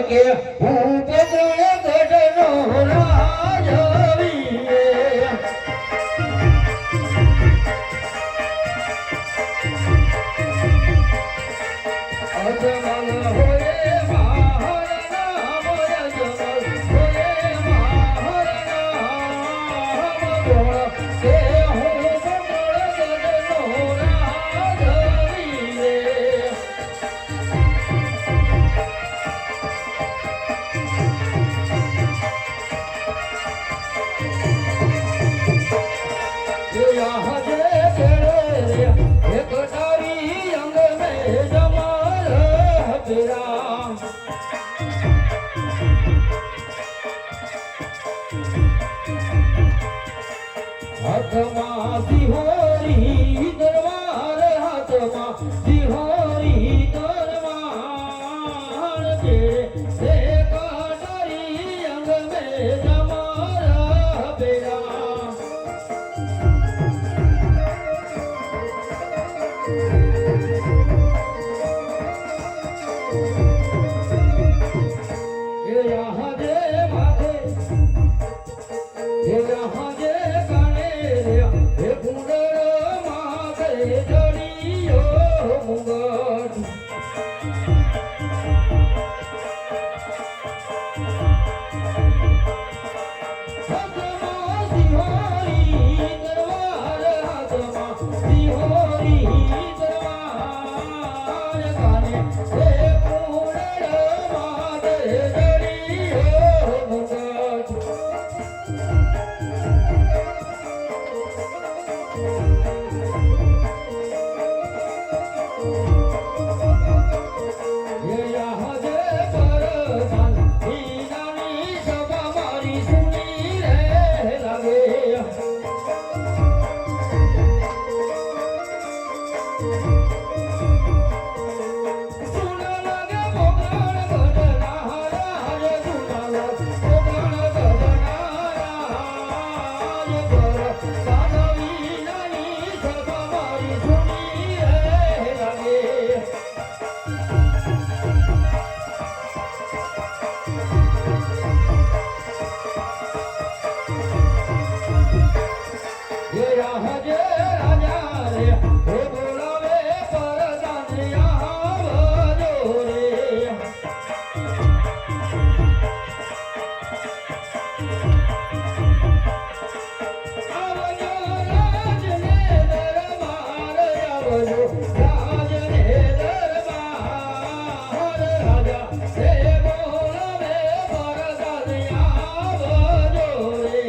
કે હું પગણ ગઢનો રાજવીએ અજમલ હોએ માહર નામ અજમલ હોએ માહર નામ બોલ કે હું પગણ ગઢનો રાજવીએ यहाँ जे तेरे एक तारी अंग में जमाल तेरा हाथ माँ सिहोरी दरबार हाथ माँ सिहोरी दरबार तेरे एक तारी अंग में जमाल तेरा ये यहाँ जे माथे ये यहाँ जे काने ये कुंडल माथे जड़ियो मुंगट हाथ माँ सिहोरी दरबार हाथ माँ सिहोरी दरबार काने ये कुंडल माथे जड़ियो मुंगट ये यहाँ जे परदान हीनानी सभा मारी सुनी रे लागे सुना लगे मोगण गढ़ना राज सुना लगे मोगण गढ़ना राज पर साधवी नानी सभा मारी सुनी रे लागे ये यहाँ जे राजा रे हे बोलावे परदान यहाँ बजो रे आवજો રાજ ને દરબાર આવજો રાજ ને દરબાર રાજા હે બોલાવે પરદાન यहाँ बजो રે